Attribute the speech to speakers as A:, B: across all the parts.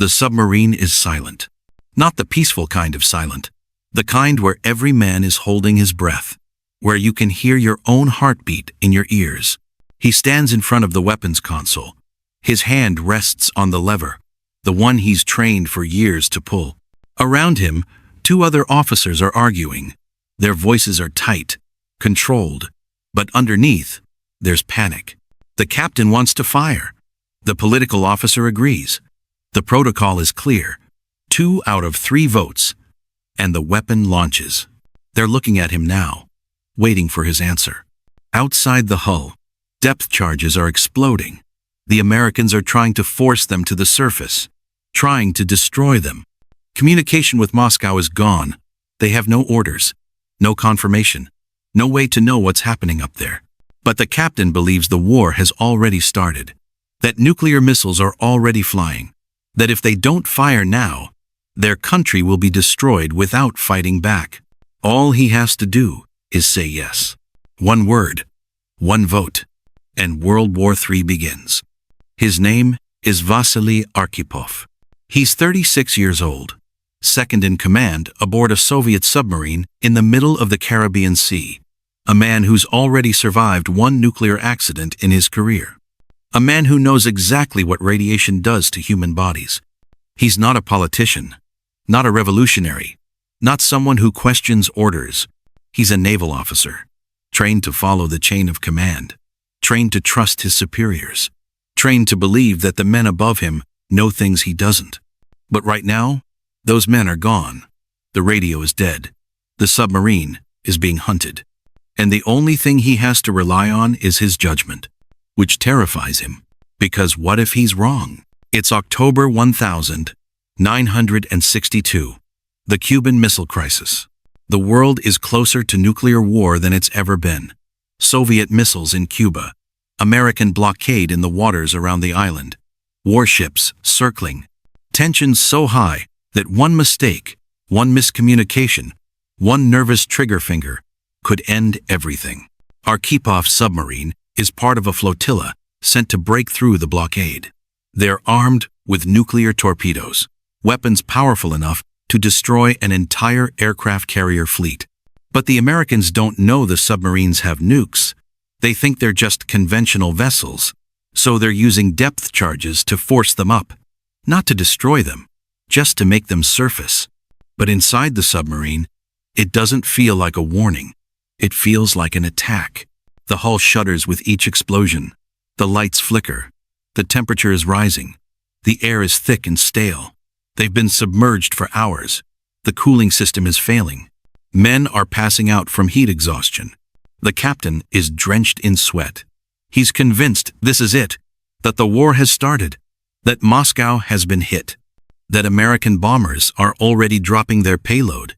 A: The submarine is silent. Not the peaceful kind of silent. The kind where every man is holding his breath. Where you can hear your own heartbeat in your ears. He stands in front of the weapons console. His hand rests on the lever, the one he's trained for years to pull. Around him, two other officers are arguing. Their voices are tight, controlled, but underneath, there's panic. The captain wants to fire. The political officer agrees. The protocol is clear. 2 out of 3 votes. And the weapon launches. They're looking at him now, waiting for his answer. Outside the hull, depth charges are exploding. The Americans are trying to force them to the surface, trying to destroy them. Communication with Moscow is gone. They have no orders, no confirmation, no way to know what's happening up there. But the captain believes the war has already started, that nuclear missiles are already flying, that if they don't fire now, their country will be destroyed without fighting back. All he has to do is say yes. 1 word, 1 vote, and World War III begins. His name is Vasily Arkhipov. He's 36 years old, second in command aboard a Soviet submarine in the middle of the Caribbean Sea. A man who's already survived 1 nuclear accident in his career. A man who knows exactly what radiation does to human bodies. He's not a politician, not a revolutionary, not someone who questions orders. He's a naval officer, trained to follow the chain of command, trained to trust his superiors, trained to believe that the men above him know things he doesn't. But right now, those men are gone. The radio is dead. The submarine is being hunted. And the only thing he has to rely on is his judgment, which terrifies him. Because what if he's wrong? It's October 1962. The Cuban Missile Crisis. The world is closer to nuclear war than it's ever been. Soviet missiles in Cuba. American blockade in the waters around the island. Warships circling. Tensions so high that one mistake, one miscommunication, one nervous trigger finger could end everything. Arkhipov submarine is part of a flotilla sent to break through the blockade. They're armed with nuclear torpedoes, weapons powerful enough to destroy an entire aircraft carrier fleet. But the Americans don't know the submarines have nukes. They think they're just conventional vessels, so they're using depth charges to force them up, not to destroy them, just to make them surface. But inside the submarine, it doesn't feel like a warning. It feels like an attack. The hull shudders with each explosion. The lights flicker. The temperature is rising. The air is thick and stale. They've been submerged for hours. The cooling system is failing. Men are passing out from heat exhaustion. The captain is drenched in sweat. He's convinced this is it, that the war has started, that Moscow has been hit, that American bombers are already dropping their payload.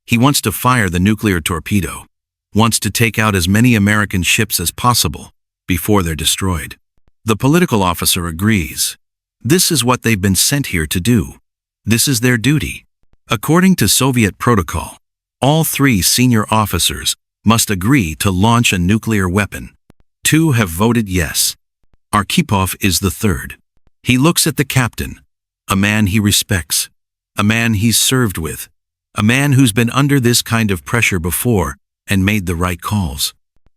A: He wants to fire the nuclear torpedo, wants to take out as many American ships as possible before they're destroyed. The political officer agrees. This is what they've been sent here to do. This is their duty. According to Soviet protocol, all 3 senior officers must agree to launch a nuclear weapon. 2 have voted yes. Arkhipov is the 3rd. He looks at the captain, a man he respects, a man he's served with, a man who's been under this kind of pressure before and made the right calls.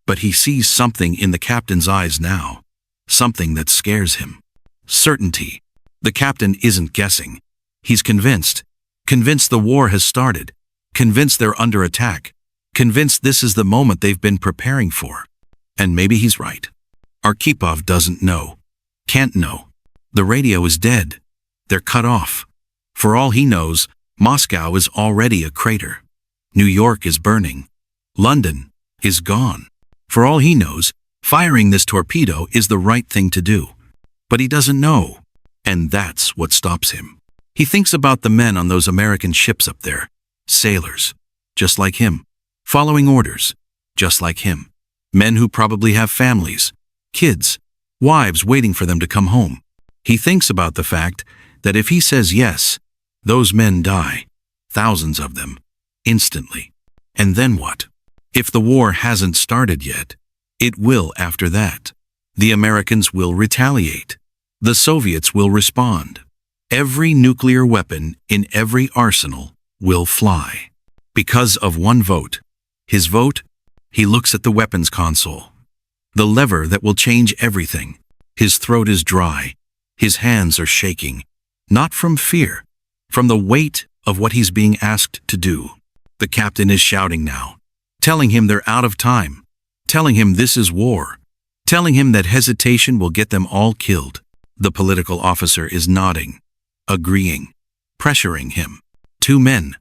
A: But he sees something in the captain's eyes now, something that scares him. Certainty. The captain isn't guessing. He's convinced the war has started, convinced they're under attack, convinced this is the moment they've been preparing for. And maybe he's right. Arkhipov doesn't know, can't know. The radio is dead. They're cut off. For all he knows, Moscow is already a crater. New York is burning. London is gone. For all he knows, firing this torpedo is the right thing to do. But he doesn't know, and that's what stops him. He thinks about the men on those American ships up there, sailors, just like him, following orders, just like him, men who probably have families, kids, wives waiting for them to come home. He thinks about the fact that if he says yes, those men die, thousands of them, instantly. And then what? If the war hasn't started yet, it will after that. The Americans will retaliate. The Soviets will respond. Every nuclear weapon in every arsenal will fly. Because of one vote. His vote? He looks at the weapons console. The lever that will change everything. His throat is dry. His hands are shaking. Not from fear, from the weight of what he's being asked to do. The captain is shouting now, telling him they're out of time, telling him this is war, telling him that hesitation will get them all killed. The political officer is nodding, agreeing, pressuring him. Two men,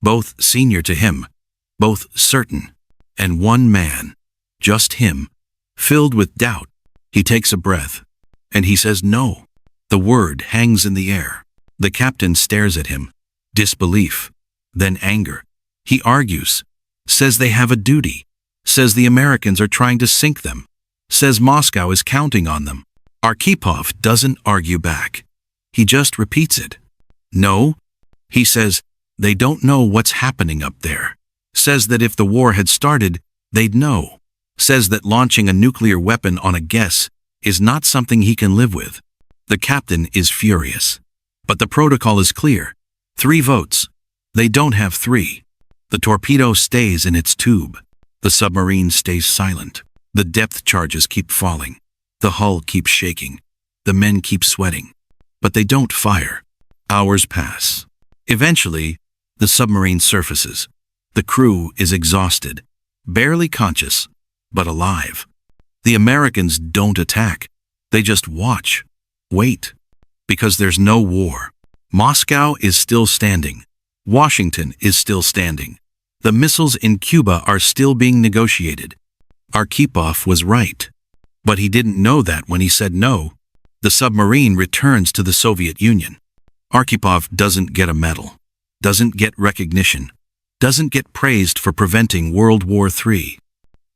A: both senior to him, both certain, and one man, just him, filled with doubt. He takes a breath, and he says no. The word hangs in the air. The captain stares at him, disbelief, then anger. He argues, says they have a duty, says the Americans are trying to sink them, says Moscow is counting on them. Arkhipov doesn't argue back. He just repeats it. No, he says, they don't know what's happening up there. Says that if the war had started, they'd know. Says that launching a nuclear weapon on a guess is not something he can live with. The captain is furious. But the protocol is clear. 3 votes. They don't have 3. The torpedo stays in its tube. The submarine stays silent. The depth charges keep falling. The hull keeps shaking. The men keep sweating. But they don't fire. Hours pass. Eventually, the submarine surfaces. The crew is exhausted, barely conscious, but alive. The Americans don't attack. They just watch, wait, because there's no war. Moscow is still standing. Washington is still standing. The missiles in Cuba are still being negotiated. Arkhipov was right. But he didn't know that when he said no. The submarine returns to the Soviet Union. Arkhipov doesn't get a medal, doesn't get recognition, doesn't get praised for preventing World War III.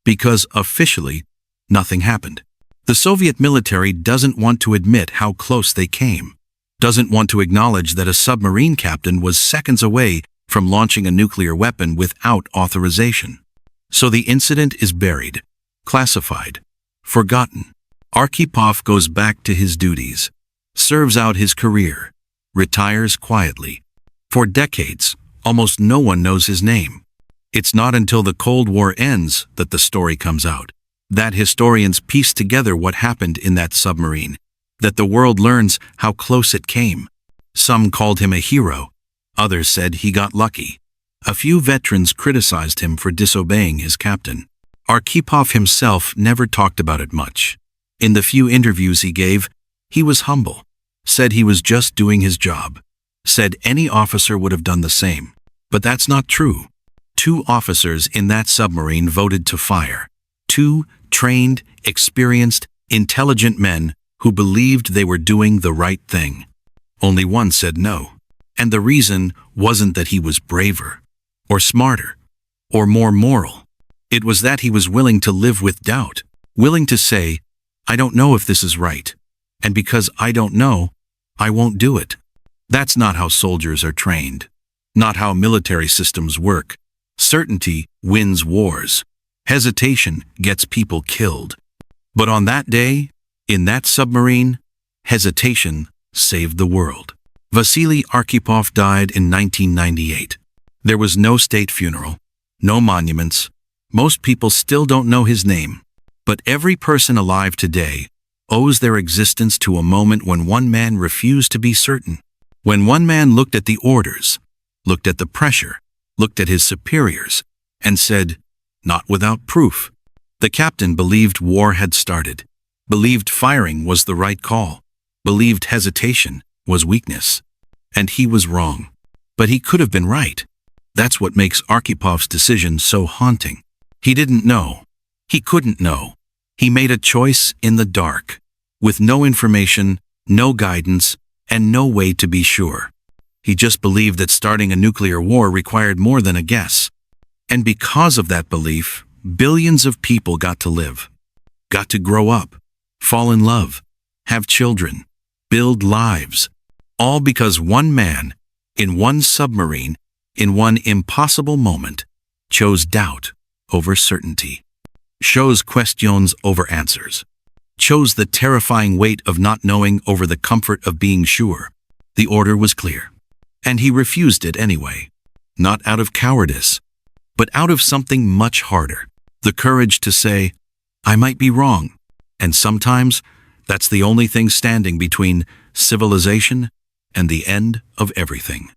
A: Because officially, nothing happened. The Soviet military doesn't want to admit how close they came, doesn't want to acknowledge that a submarine captain was seconds away from launching a nuclear weapon without authorization. So the incident is buried, classified, forgotten. Arkhipov goes back to his duties, serves out his career, retires quietly. For decades, almost no one knows his name. It's not until the Cold War ends that the story comes out, that historians piece together what happened in that submarine, that the world learns how close it came. Some called him a hero. Others said he got lucky. A few veterans criticized him for disobeying his captain. Arkhipov himself never talked about it much. In the few interviews he gave, he was humble, said he was just doing his job, said any officer would have done the same. But that's not true. 2 officers in that submarine voted to fire. 2 trained, experienced, intelligent men who believed they were doing the right thing. Only one said no. And the reason wasn't that he was braver, or smarter, or more moral. It was that he was willing to live with doubt, willing to say, I don't know if this is right, and because I don't know, I won't do it. That's not how soldiers are trained, not how military systems work. Certainty wins wars. Hesitation gets people killed. But on that day, in that submarine, hesitation saved the world. Vasily Arkhipov died in 1998. There was no state funeral, no monuments. Most people still don't know his name. But every person alive today owes their existence to a moment when one man refused to be certain. When one man looked at the orders, looked at the pressure, looked at his superiors, and said, not without proof. The captain believed war had started, believed firing was the right call, believed hesitation was weakness. And he was wrong. But he could have been right. That's what makes Arkhipov's decision so haunting. He didn't know. He couldn't know. He made a choice in the dark, with no information, no guidance, and no way to be sure. He just believed that starting a nuclear war required more than a guess. And because of that belief, billions of people got to live, got to grow up, fall in love, have children, build lives, all because one man, in one submarine, in one impossible moment, chose doubt over certainty, chose questions over answers, chose the terrifying weight of not knowing over the comfort of being sure. The order was clear. And he refused it anyway. Not out of cowardice, but out of something much harder. The courage to say, I might be wrong. And sometimes, that's the only thing standing between civilization and the end of everything.